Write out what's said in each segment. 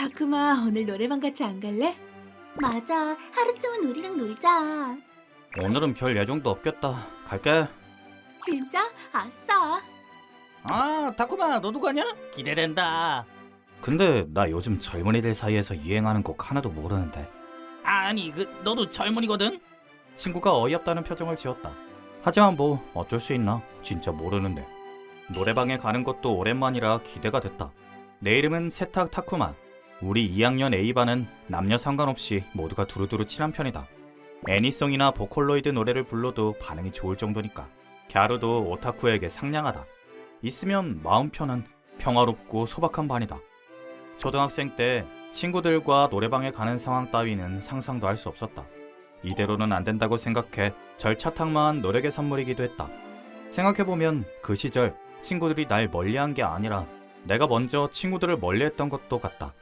다크마, 오늘 노래방 같이 안 갈래? 맞아, 하루쯤은 우리랑 놀자. 오늘은 별 예정도 없겠다. 갈게. 진짜? 아싸. 아, 다쿠마, 너도 가냐? 기대된다. 근데 나 요즘 젊은이들 사이에서 유행하는 곡 하나도 모르는데. 아니, 너도 젊은이거든? 친구가 어이없다는 표정을 지었다. 하지만 뭐 어쩔 수 있나? 진짜 모르는데. 노래방에 가는 것도 오랜만이라 기대가 됐다. 내 이름은 세탁 타쿠마. 우리 2학년 A반은 남녀 상관없이 모두가 두루두루 친한 편이다. 애니송이나 보컬로이드 노래를 불러도 반응이 좋을 정도니까. 갸루도 오타쿠에게 상냥하다. 있으면 마음 편한 평화롭고 소박한 반이다. 초등학생 때 친구들과 노래방에 가는 상황 따위는 상상도 할 수 없었다. 이대로는 안 된다고 생각해 절차탕만 노력의 선물이기도 했다. 생각해보면 그 시절 친구들이 날 멀리한 게 아니라 내가 먼저 친구들을 멀리했던 것도 같다.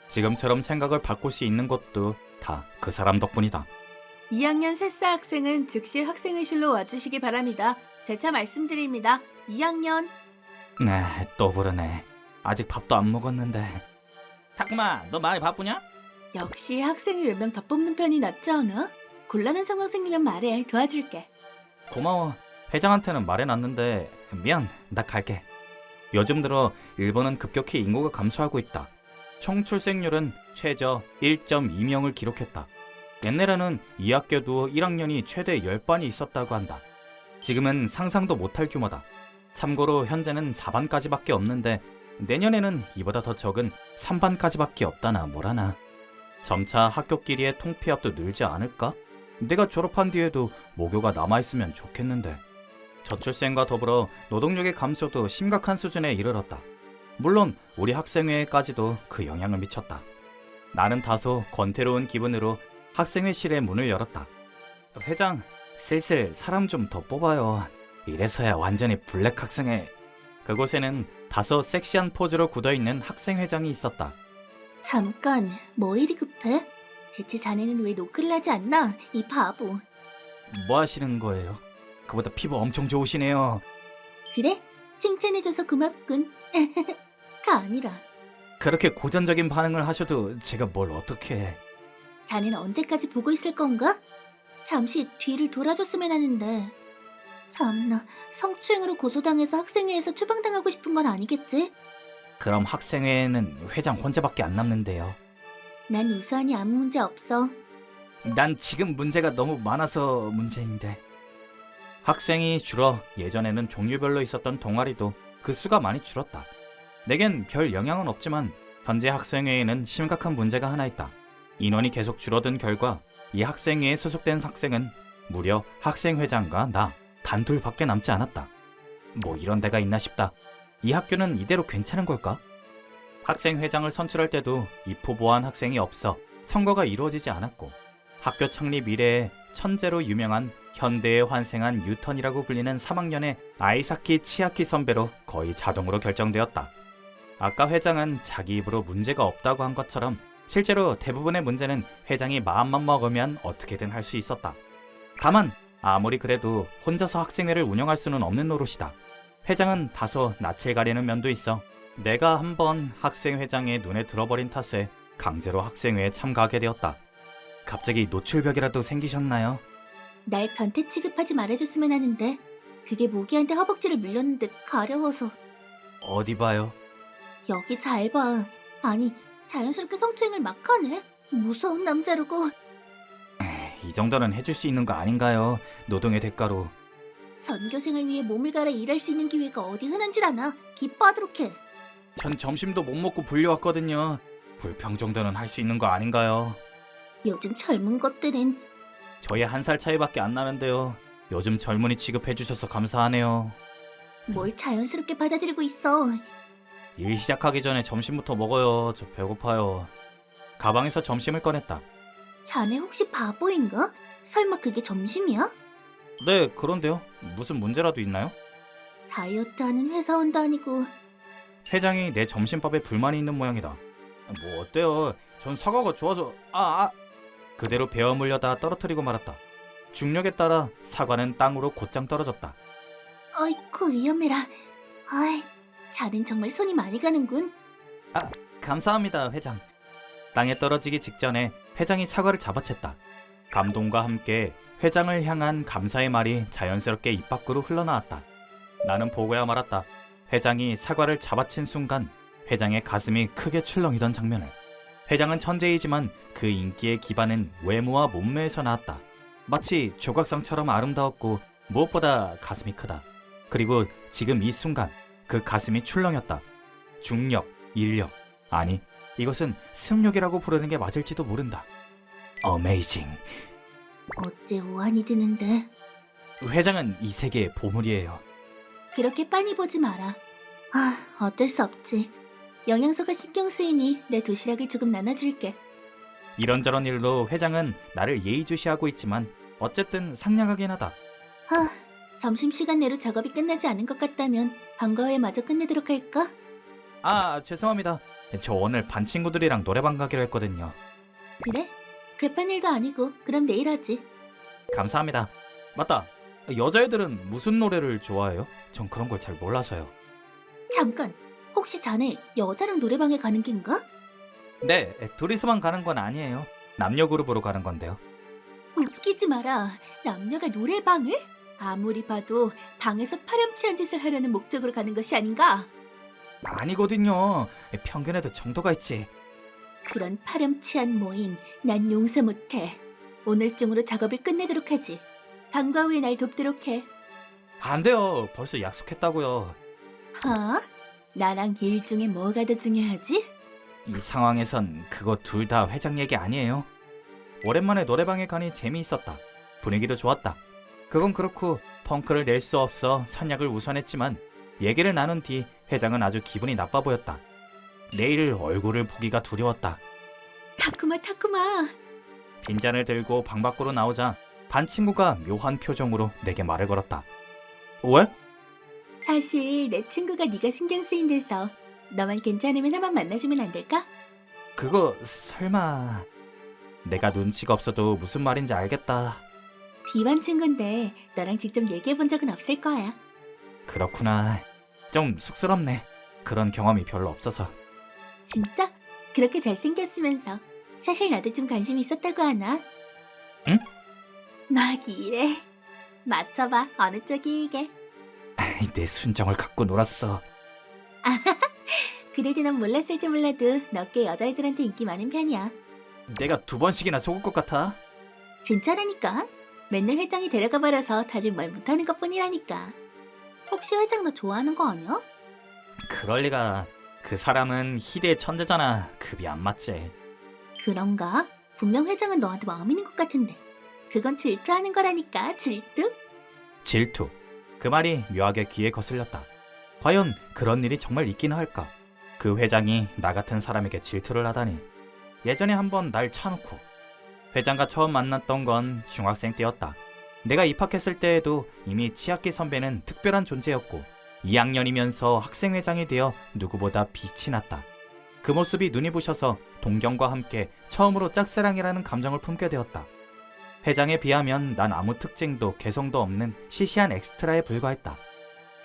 지금처럼 생각을 바꿀 수 있는 것도 다 그 사람 덕분이다. 2학년 새싹 학생은 즉시 학생회실로 와주시기 바랍니다. 재차 말씀드립니다. 2학년. 네, 또 부르네. 아직 밥도 안 먹었는데. 다쿠마, 너 많이 바쁘냐? 역시 학생이 몇 명 더 뽑는 편이 낫지 않아? 곤란한 상황 생기면 말해. 도와줄게. 고마워. 회장한테는 말해놨는데 미안, 나 갈게. 요즘 들어 일본은 급격히 인구가 감소하고 있다. 총 출생률은 최저 1.2명을 기록했다. 옛날에는 이 학교도 1학년이 최대 10반이 있었다고 한다. 지금은 상상도 못할 규모다. 참고로 현재는 4반까지밖에 없는데 내년에는 이보다 더 적은 3반까지밖에 없다나 뭐라나. 점차 학교끼리의 통폐합도 늘지 않을까? 내가 졸업한 뒤에도 모교가 남아있으면 좋겠는데. 저출생과 더불어 노동력의 감소도 심각한 수준에 이르렀다. 물론 우리 학생회까지도 그 영향을 미쳤다. 나는 다소 권태로운 기분으로 학생회실의 문을 열었다. 회장, 슬슬 사람 좀 더 뽑아요. 이래서야 완전히 블랙 학생회. 그곳에는 다소 섹시한 포즈로 굳어있는 학생회장이 있었다. 잠깐, 뭐 일이 급해? 대체 자네는 왜 노크를 하지 않나? 이 바보. 뭐 하시는 거예요? 그보다 피부 엄청 좋으시네요. 그래? 칭찬해줘서 고맙군. 가 아니라, 그렇게 고전적인 반응을 하셔도 제가 뭘 어떻게 해. 자네는 언제까지 보고 있을 건가? 잠시 뒤를 돌아줬으면 하는데. 참나, 성추행으로 고소당해서 학생회에서 추방당하고 싶은 건 아니겠지? 그럼 학생회에는 회장 혼자밖에 안 남는데요. 난 우수하니 아무 문제 없어. 난 지금 문제가 너무 많아서 문제인데. 학생이 줄어 예전에는 종류별로 있었던 동아리도 그 수가 많이 줄었다. 내겐 별 영향은 없지만 현재 학생회에는 심각한 문제가 하나 있다. 인원이 계속 줄어든 결과 이 학생회에 소속된 학생은 무려 학생회장과 나 단둘밖에 남지 않았다. 뭐 이런 데가 있나 싶다. 이 학교는 이대로 괜찮은 걸까? 학생회장을 선출할 때도 이포보한 학생이 없어 선거가 이루어지지 않았고, 학교 창립 이래에 천재로 유명한 현대에 환생한 뉴턴이라고 불리는 3학년의 아이사키 치아키 선배로 거의 자동으로 결정되었다. 아까 회장은 자기 입으로 문제가 없다고 한 것처럼 실제로 대부분의 문제는 회장이 마음만 먹으면 어떻게든 할 수 있었다. 다만 아무리 그래도 혼자서 학생회를 운영할 수는 없는 노릇이다. 회장은 다소 낯을 가리는 면도 있어. 내가 한번 학생회장의 눈에 들어버린 탓에 강제로 학생회에 참가하게 되었다. 갑자기 노출벽이라도 생기셨나요? 날 변태 취급하지 말아줬으면 하는데 그게 모기한테 허벅지를 물렸는데 가려워서. 어디 봐요? 여기 잘 봐. 아니, 자연스럽게 성추행을 막 하네. 무서운 남자로고. 이 정도는 해줄 수 있는 거 아닌가요? 노동의 대가로. 전교생을 위해 몸을 갈아 일할 수 있는 기회가 어디 흔한 줄 아나? 기뻐하도록 해. 전 점심도 못 먹고 불려왔거든요. 불평 정도는 할 수 있는 거 아닌가요? 요즘 젊은 것들은. 저희 1살 차이밖에 안 나는데요. 요즘 젊은이 취급해주셔서 감사하네요. 뭘 자연스럽게 받아들이고 있어. 일 시작하기 전에 점심부터 먹어요. 저 배고파요. 가방에서 점심을 꺼냈다. 자네 혹시 바보인가? 설마 그게 점심이야? 네, 그런데요. 무슨 문제라도 있나요? 다이어트하는 회사원도 아니고. 회장이 내 점심밥에 불만이 있는 모양이다. 뭐 어때요? 전 사과가 좋아서... 그대로 베어 물려다 떨어뜨리고 말았다. 중력에 따라 사과는 땅으로 곧장 떨어졌다. 어이쿠, 위험해라. 아이, 자넨 정말 손이 많이 가는군. 감사합니다, 회장. 땅에 떨어지기 직전에 회장이 사과를 잡아챘다. 감동과 함께 회장을 향한 감사의 말이 자연스럽게 입 밖으로 흘러나왔다. 나는 보고야 말았다. 회장이 사과를 잡아챈 순간 회장의 가슴이 크게 출렁이던 장면을. 회장은 천재이지만 그 인기의 기반은 외모와 몸매에서 나왔다. 마치 조각상처럼 아름다웠고 무엇보다 가슴이 크다. 그리고 지금 이 순간 그 가슴이 출렁였다. 중력, 인력, 아니 이것은 승력이라고 부르는 게 맞을지도 모른다. 어메이징. 어째 오한이 드는데. 회장은 이 세계의 보물이에요. 그렇게 빤히 보지 마라. 어쩔 수 없지. 영양소가 신경 쓰이니 내 도시락을 조금 나눠줄게. 이런저런 일로 회장은 나를 예의주시하고 있지만 어쨌든 상냥하긴 하다. 점심시간 내로 작업이 끝나지 않은 것 같다면 방과 후에 마저 끝내도록 할까? 죄송합니다. 저 오늘 반 친구들이랑 노래방 가기로 했거든요. 그래? 급한 일도 아니고 그럼 내일 하지. 감사합니다. 맞다. 여자애들은 무슨 노래를 좋아해요? 전 그런 걸 잘 몰라서요. 잠깐, 혹시 자네 여자랑 노래방에 가는 긴가? 네, 둘이서만 가는 건 아니에요. 남녀 그룹으로 가는 건데요. 웃기지 마라. 남녀가 노래방을? 아무리 봐도 방에서 파렴치한 짓을 하려는 목적으로 가는 것이 아닌가? 아니거든요. 편견에도 정도가 있지. 그런 파렴치한 모임 난 용서 못해. 오늘중으로 작업을 끝내도록 하지. 방과 후에 날 돕도록 해. 안 돼요. 벌써 약속했다고요. 나랑 일 중에 뭐가 더 중요하지? 이 상황에선 그거 둘 다 회장 얘기 아니에요. 오랜만에 노래방에 가니 재미있었다. 분위기도 좋았다. 그건 그렇고 펑크를 낼 수 없어 선약을 우선했지만 얘기를 나눈 뒤 회장은 아주 기분이 나빠 보였다. 내일 얼굴을 보기가 두려웠다. 타쿠마. 빈잔을 들고 방 밖으로 나오자 반 친구가 묘한 표정으로 내게 말을 걸었다. 왜? 사실 내 친구가 네가 신경 쓰인 데서 너만 괜찮으면 한번 만나주면 안 될까? 그거 설마... 내가 눈치가 없어도 무슨 말인지 알겠다. 비반 친구인데 너랑 직접 얘기해 본 적은 없을 거야. 그렇구나. 좀 쑥스럽네. 그런 경험이 별로 없어서. 진짜? 그렇게 잘생겼으면서 사실 나도 좀 관심이 있었다고 하나? 응? 막 이래. 맞춰봐. 어느 쪽이 이게? 내 순정을 갖고 놀았어. 그래도 난 몰랐을지 몰라도 너 꽤 여자애들한테 인기 많은 편이야. 내가 2번씩이나 속을 것 같아? 진짜라니까. 맨날 회장이 데려가 버려서 다들 말 못하는 것뿐이라니까. 혹시 회장 너 좋아하는 거 아니야? 그럴 리가. 그 사람은 희대의 천재잖아. 급이 안 맞지. 그런가? 분명 회장은 너한테 마음 있는 것 같은데. 그건 질투하는 거라니까. 질투? 질투. 그 말이 묘하게 귀에 거슬렸다. 과연 그런 일이 정말 있기는 할까? 그 회장이 나 같은 사람에게 질투를 하다니. 예전에 한번 날 차놓고. 회장과 처음 만났던 건 중학생 때였다. 내가 입학했을 때에도 이미 치학기 선배는 특별한 존재였고 2학년이면서 학생회장이 되어 누구보다 빛이 났다. 그 모습이 눈이 부셔서 동경과 함께 처음으로 짝사랑이라는 감정을 품게 되었다. 회장에 비하면 난 아무 특징도 개성도 없는 시시한 엑스트라에 불과했다.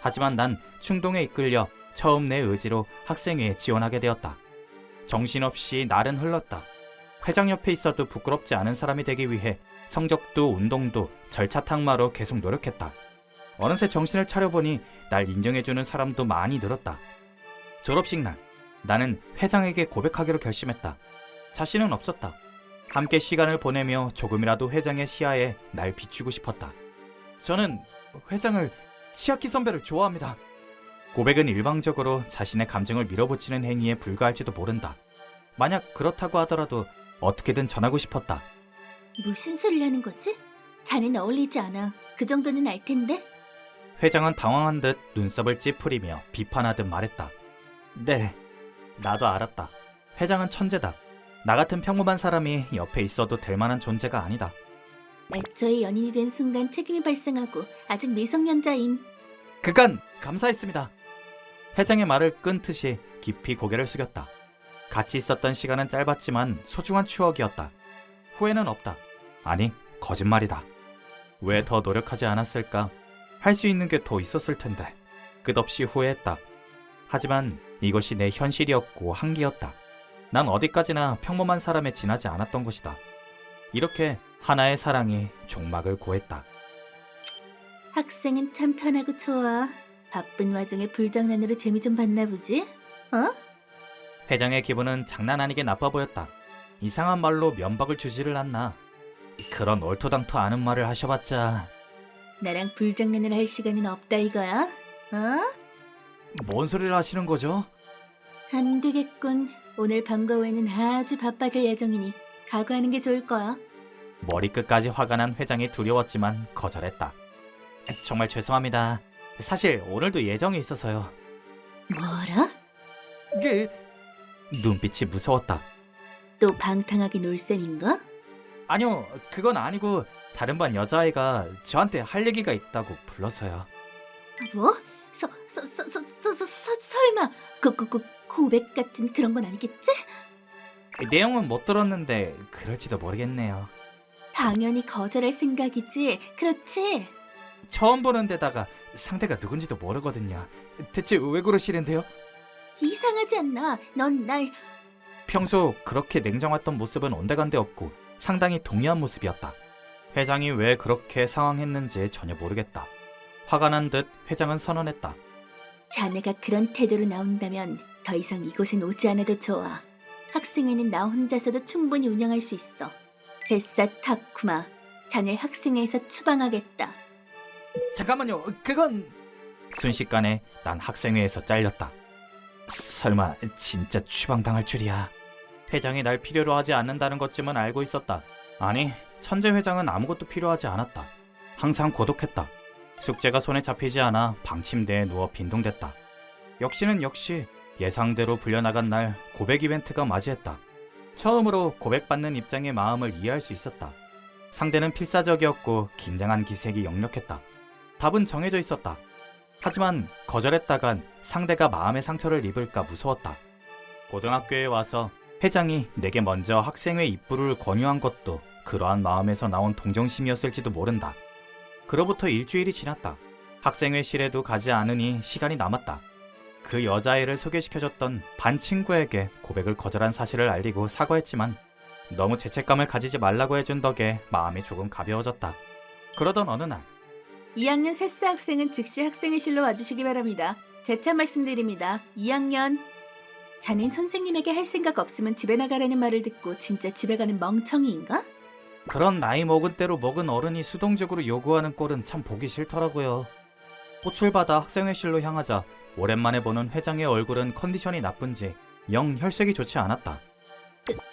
하지만 난 충동에 이끌려 처음 내 의지로 학생회에 지원하게 되었다. 정신없이 날은 흘렀다. 회장 옆에 있어도 부끄럽지 않은 사람이 되기 위해 성적도 운동도 절차탕마로 계속 노력했다. 어느새 정신을 차려보니 날 인정해주는 사람도 많이 늘었다. 졸업식 날, 나는 회장에게 고백하기로 결심했다. 자신은 없었다. 함께 시간을 보내며 조금이라도 회장의 시야에 날 비추고 싶었다. 저는 회장을, 치아키 선배를 좋아합니다. 고백은 일방적으로 자신의 감정을 밀어붙이는 행위에 불과할지도 모른다. 만약 그렇다고 하더라도 어떻게든 전하고 싶었다. 무슨 소리를 하는 거지? 자넨 어울리지 않아. 그 정도는 알 텐데. 회장은 당황한 듯 눈썹을 찌푸리며 비판하듯 말했다. 네, 나도 알았다. 회장은 천재다. 나 같은 평범한 사람이 옆에 있어도 될 만한 존재가 아니다. 애초에 연인이 된 순간 책임이 발생하고 아직 미성년자인. 그간 감사했습니다. 회장의 말을 끊듯이 깊이 고개를 숙였다. 같이 있었던 시간은 짧았지만 소중한 추억이었다. 후회는 없다. 아니, 거짓말이다. 왜 더 노력하지 않았을까? 할 수 있는 게 더 있었을 텐데. 끝없이 후회했다. 하지만 이것이 내 현실이었고 한계였다. 난 어디까지나 평범한 사람에 지나지 않았던 것이다. 이렇게 하나의 사랑이 종막을 고했다. 학생은 참 편하고 좋아. 바쁜 와중에 불장난으로 재미 좀 봤나 보지? 어? 회장의 기분은 장난 아니게 나빠 보였다. 이상한 말로 면박을 주지를 않나. 그런 얼토당토 않은 말을 하셔봤자. 나랑 불장난을 할 시간은 없다 이거야? 어? 뭔 소리를 하시는 거죠? 안 되겠군. 오늘 방과 후에는 아주 바빠질 예정이니 각오하는 게 좋을 거야. 머리끝까지 화가 난 회장이 두려웠지만 거절했다. 정말 죄송합니다. 사실 오늘도 예정이 있어서요. 뭐라? 눈빛이 무서웠다. 또 방탕하게 놀 셈인가? 아니요, 그건 아니고 다른 반 여자아이가 저한테 할 얘기가 있다고 불러서요. 뭐? 설마 고백 같은 그런 건 아니겠지? 내용은 못 들었는데 그럴지도 모르겠네요. 당연히 거절할 생각이지, 그렇지? 처음 보는 데다가 상대가 누군지도 모르거든요. 대체 왜 그러시는데요? 이상하지 않나? 넌 날 평소 그렇게 냉정했던 모습은 온데간데 없고 상당히 동의한 모습이었다. 회장이 왜 그렇게 상황했는지 전혀 모르겠다. 화가 난 듯 회장은 선언했다. 자네가 그런 태도로 나온다면 더 이상 이곳엔 오지 않아도 좋아. 학생회는 나 혼자서도 충분히 운영할 수 있어. 세사 타쿠마, 자네 학생회에서 추방하겠다. 잠깐만요, 그건... 순식간에 난 학생회에서 잘렸다. 설마 진짜 추방당할 줄이야. 회장이 날 필요로 하지 않는다는 것쯤은 알고 있었다. 아니, 천재 회장은 아무것도 필요하지 않았다. 항상 고독했다. 숙제가 손에 잡히지 않아 방침대에 누워 빈둥댔다. 역시는 역시 예상대로 불려나간 날 고백 이벤트가 맞이했다. 처음으로 고백받는 입장의 마음을 이해할 수 있었다. 상대는 필사적이었고 긴장한 기색이 역력했다. 답은 정해져 있었다. 하지만 거절했다간 상대가 마음의 상처를 입을까 무서웠다. 고등학교에 와서 회장이 내게 먼저 학생회 입부를 권유한 것도 그러한 마음에서 나온 동정심이었을지도 모른다. 그로부터 일주일이 지났다. 학생회실에도 가지 않으니 시간이 남았다. 그 여자애를 소개시켜줬던 반 친구에게 고백을 거절한 사실을 알리고 사과했지만 너무 죄책감을 가지지 말라고 해준 덕에 마음이 조금 가벼워졌다. 그러던 어느 날 2학년 세사 학생은 즉시 학생회실로 와주시기 바랍니다. 재차 말씀드립니다. 2학년. 자넨 선생님에게 할 생각 없으면 집에 나가라는 말을 듣고 진짜 집에 가는 멍청이인가? 그런 나이 먹은 대로 먹은 어른이 수동적으로 요구하는 꼴은 참 보기 싫더라고요. 꽃을 받아 학생회실로 향하자 오랜만에 보는 회장의 얼굴은 컨디션이 나쁜지 영 혈색이 좋지 않았다.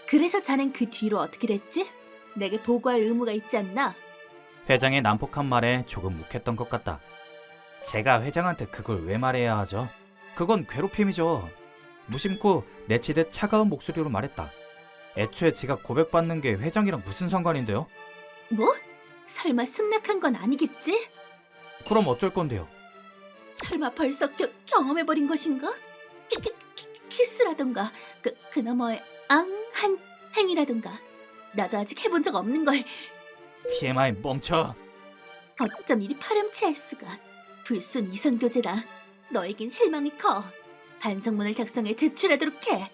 그래서 자넨 그 뒤로 어떻게 됐지? 내게 보고할 의무가 있지 않나? 회장의 난폭한 말에 조금 묵했던 것 같다. 제가 회장한테 그걸 왜 말해야 하죠? 그건 괴롭힘이죠. 무심코 내치듯 차가운 목소리로 말했다. 애초에 제가 고백받는 게 회장이랑 무슨 상관인데요? 뭐? 설마 승낙한 건 아니겠지? 그럼 어쩔 건데요? 설마 벌써 경험해버린 것인가? 키스라던가 그 너머의 앙한 행위라던가 나도 아직 해본 적 없는 걸 TMI 멈춰. 어쩜 이리 파렴치할 수가. 불순 이성교제다. 너에겐 실망이 커. 반성문을 작성해 제출하도록 해.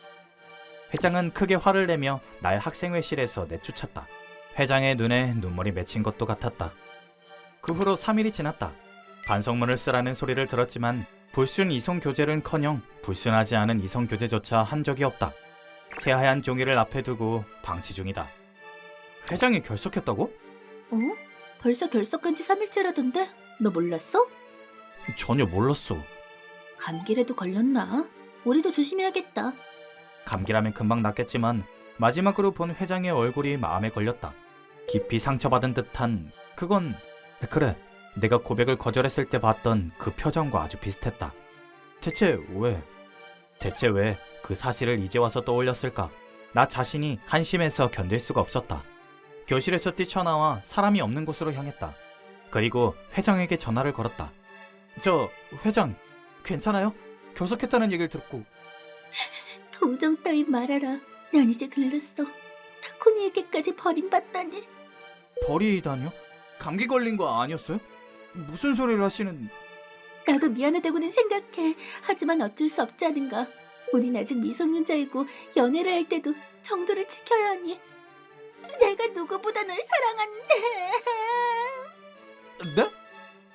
회장은 크게 화를 내며 날 학생회실에서 내쫓았다. 회장의 눈에 눈물이 맺힌 것도 같았다. 그 후로 3일이 지났다. 반성문을 쓰라는 소리를 들었지만 불순 이성교제는커녕 불순하지 않은 이성교제조차 한 적이 없다. 새하얀 종이를 앞에 두고 방치 중이다. 회장이 결석했다고? 어? 벌써 결석한 지 3일째라던데? 너 몰랐어? 전혀 몰랐어. 감기라도 걸렸나? 우리도 조심해야겠다. 감기라면 금방 낫겠지만 마지막으로 본 회장의 얼굴이 마음에 걸렸다. 깊이 상처받은 듯한 그건 그래 내가 고백을 거절했을 때 봤던 그 표정과 아주 비슷했다. 대체 왜 그 사실을 이제 와서 떠올렸을까? 나 자신이 한심해서 견딜 수가 없었다. 교실에서 뛰쳐나와 사람이 없는 곳으로 향했다. 그리고 회장에게 전화를 걸었다. 저 회장 괜찮아요? 결석했다는 얘기를 듣고. 도정 따위 말아라. 난 이제 글렀어. 타쿠미에게까지 버림받다니. 버리다니요? 감기 걸린 거 아니었어요? 무슨 소리를 하시는... 나도 미안하다고는 생각해. 하지만 어쩔 수 없지 않은가. 우린 아직 미성년자이고 연애를 할 때도 정도를 지켜야 하니. 내가 누구보다 널 사랑하는데. 네?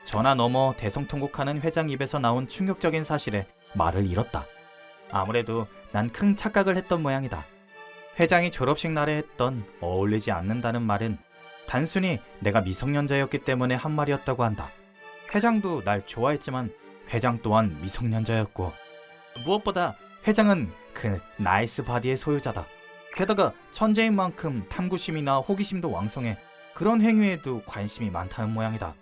전화 너머 대성통곡하는 회장 입에서 나온 충격적인 사실에 말을 잃었다. 아무래도 난 큰 착각을 했던 모양이다. 회장이 졸업식 날에 했던 어울리지 않는다는 말은 단순히 내가 미성년자였기 때문에 한 말이었다고 한다. 회장도 날 좋아했지만 회장 또한 미성년자였고, 무엇보다 회장은 그 나이스 바디의 소유자다. 게다가 천재인 만큼 탐구심이나 호기심도 왕성해 그런 행위에도 관심이 많다는 모양이다.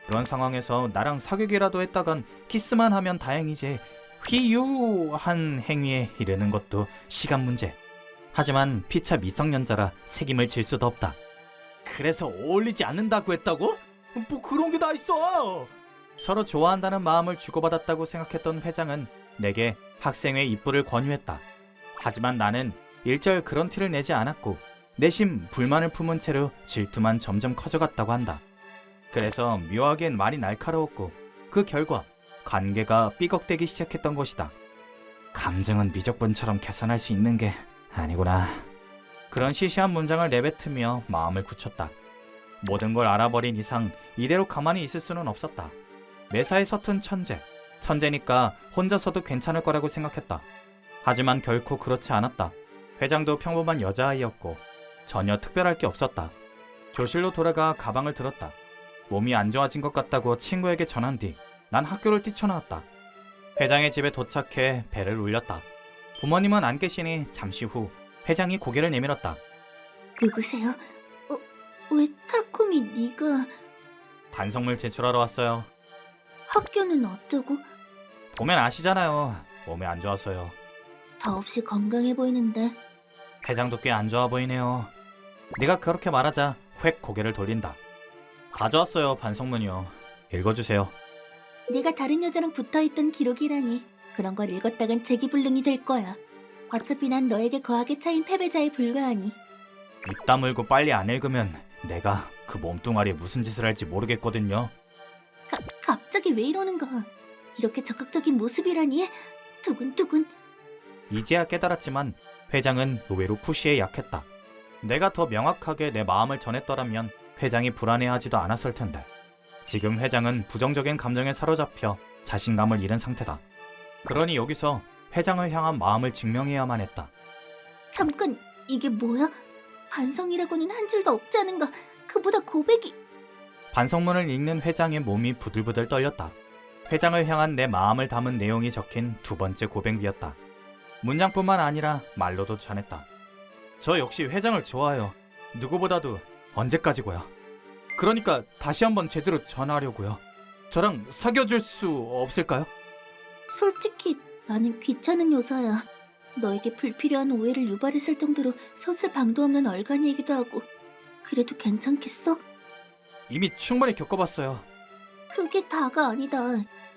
그런 상황에서 나랑 사귀기라도 했다간 키스만 하면 다행이지 휘유한 행위에 이르는 것도 시간 문제. 하지만 피차 미성년자라 책임을 질 수도 없다. 그래서 어울리지 않는다고 했다고? 뭐 그런 게 다 있어. 서로 좋아한다는 마음을 주고받았다고 생각했던 회장은 내게 학생회 입부를 권유했다. 하지만 나는 일절 그런 티를 내지 않았고 내심 불만을 품은 채로 질투만 점점 커져갔다고 한다. 그래서 묘하겐 말이 날카로웠고 그 결과 관계가 삐걱대기 시작했던 것이다. 감정은 미적분처럼 계산할 수 있는 게 아니구나. 그런 시시한 문장을 내뱉으며 마음을 굳혔다. 모든 걸 알아버린 이상 이대로 가만히 있을 수는 없었다. 매사에 서툰 천재니까 혼자서도 괜찮을 거라고 생각했다. 하지만 결코 그렇지 않았다. 회장도 평범한 여자아이였고 전혀 특별할 게 없었다. 교실로 돌아가 가방을 들었다. 몸이 안 좋아진 것 같다고 친구에게 전한 뒤 난 학교를 뛰쳐나왔다. 회장의 집에 도착해 배를 울렸다. 부모님은 안 계시니 잠시 후 회장이 고개를 내밀었다. 누구세요? 왜 타쿠미 네가... 반성물 제출하러 왔어요. 학교는 어쩌고? 보면 아시잖아요. 몸이 안 좋아서요. 더없이 건강해 보이는데. 회장도 꽤 안 좋아 보이네요. 네가 그렇게 말하자 획 고개를 돌린다. 가져왔어요, 반성문이요. 읽어주세요. 네가 다른 여자랑 붙어있던 기록이라니. 그런 걸 읽었다간 재기불능이 될 거야. 어차피 난 너에게 거하게 차인 패배자에 불과하니. 입 다물고 빨리 안 읽으면 내가 그 몸뚱아리에 무슨 짓을 할지 모르겠거든요. 갑자기 왜 이러는 거야? 이렇게 적극적인 모습이라니? 두근두근. 이제야 깨달았지만 회장은 의외로 푸시에 약했다. 내가 더 명확하게 내 마음을 전했더라면 회장이 불안해하지도 않았을 텐데. 지금 회장은 부정적인 감정에 사로잡혀 자신감을 잃은 상태다. 그러니 여기서 회장을 향한 마음을 증명해야만 했다. 잠깐, 이게 뭐야? 반성이라고는 한 줄도 없지 않은가? 그보다 고백이... 반성문을 읽는 회장의 몸이 부들부들 떨렸다. 회장을 향한 내 마음을 담은 내용이 적힌 두 번째 고백이었다. 문장뿐만 아니라 말로도 전했다. 저 역시 회장을 좋아해요. 누구보다도. 언제까지고요? 그러니까 다시 한번 제대로 전하려고요. 저랑 사귀어줄 수 없을까요? 솔직히 나는 귀찮은 여자야. 너에게 불필요한 오해를 유발했을 정도로 선술 방도 없는 얼간이기도 하고. 그래도 괜찮겠어? 이미 충분히 겪어봤어요. 그게 다가 아니다.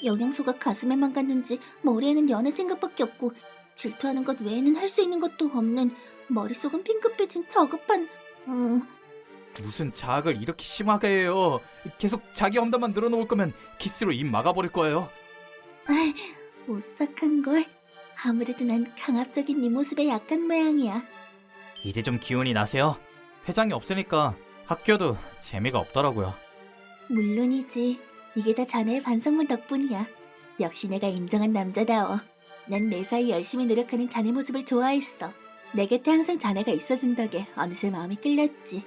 영양소가 가슴에만 갔는지 머리에는 연애 생각밖에 없고 질투하는 것 외에는 할 수 있는 것도 없는 머릿속은 핑크빛인 저급한... 무슨 자학을 이렇게 심하게 해요. 계속 자기 험담만 늘어놓을 거면 키스로 입 막아버릴 거예요. 오싹한걸. 아무래도 난 강압적인 네 모습에 약한 모양이야. 이제 좀 기운이 나세요. 회장이 없으니까 학교도 재미가 없더라고요. 물론이지. 이게 다 자네의 반성문 덕분이야. 역시 내가 인정한 남자다워. 난 매사에 열심히 노력하는 자네 모습을 좋아했어. 내 곁에 항상 자네가 있어준 덕에 어느새 마음이 끌렸지.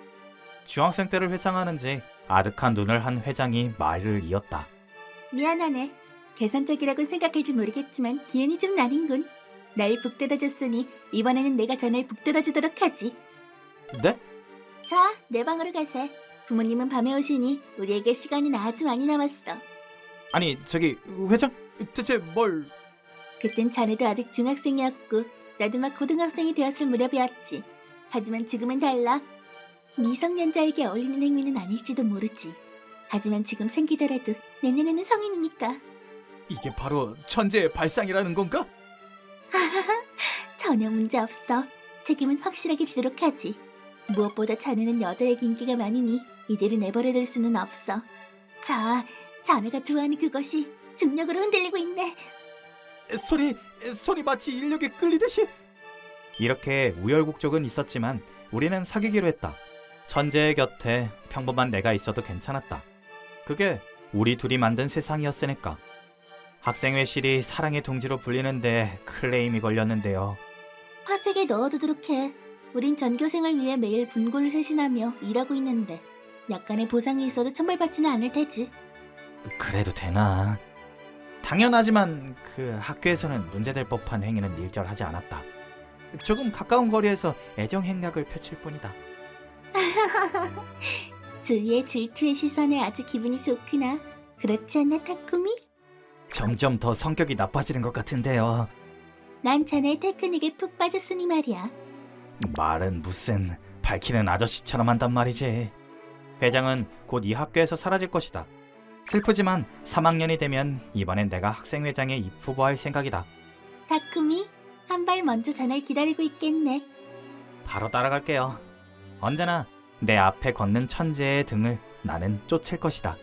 중학생 때를 회상하는지 아득한 눈을 한 회장이 말을 이었다. 미안하네. 계산적이라고 생각할지 모르겠지만 기운이 좀 나는군. 날 북돋아줬으니 이번에는 내가 자네를 북돋아주도록 하지. 네? 자, 내 방으로 가세. 부모님은 밤에 오시니 우리에게 시간이 아주 많이 남았어. 아니 저기 회장 대체 뭘... 그땐 자네도 아직 중학생이었고 나도 막 고등학생이 되었을 무렵이었지. 하지만 지금은 달라. 미성년자에게 어울리는 행위는 아닐지도 모르지. 하지만 지금 생기더라도 내년에는 성인이니까. 이게 바로 천재의 발상이라는 건가? 전혀 문제 없어. 책임은 확실하게 지도록 하지. 무엇보다 자네는 여자에게 인기가 많으니 이대로 내버려둘 수는 없어. 자, 자네가 좋아하는 그것이 중력으로 흔들리고 있네. 손이 마치 인력에 끌리듯이. 이렇게 우열국적은 있었지만 우리는 사귀기로 했다. 천재의 곁에 평범한 내가 있어도 괜찮았다. 그게 우리 둘이 만든 세상이었으니까. 학생회실이 사랑의 둥지로 불리는데 클레임이 걸렸는데요. 화색에 넣어두도록 해. 우린 전교생을 위해 매일 분골을 쇄신하며 일하고 있는데 약간의 보상이 있어도 천벌받지는 않을 테지. 그래도 되나? 당연하지만 그 학교에서는 문제될 법한 행위는 일절하지 않았다. 조금 가까운 거리에서 애정 행락을 펼칠 뿐이다. 주위의 질투의 시선에 아주 기분이 좋구나. 그렇지 않나, 타쿠미? 점점 더 성격이 나빠지는 것 같은데요. 난 자네의 테크닉에 푹 빠졌으니 말이야. 말은 무슨 밝히는 아저씨처럼 한단 말이지. 회장은 곧 이 학교에서 사라질 것이다. 슬프지만 3학년이 되면 이번엔 내가 학생회장에 입후보할 생각이다. 타쿠미, 한 발 먼저 자네를 기다리고 있겠네. 바로 따라갈게요. 언제나 내 앞에 걷는 천재의 등을 나는 쫓을 것이다.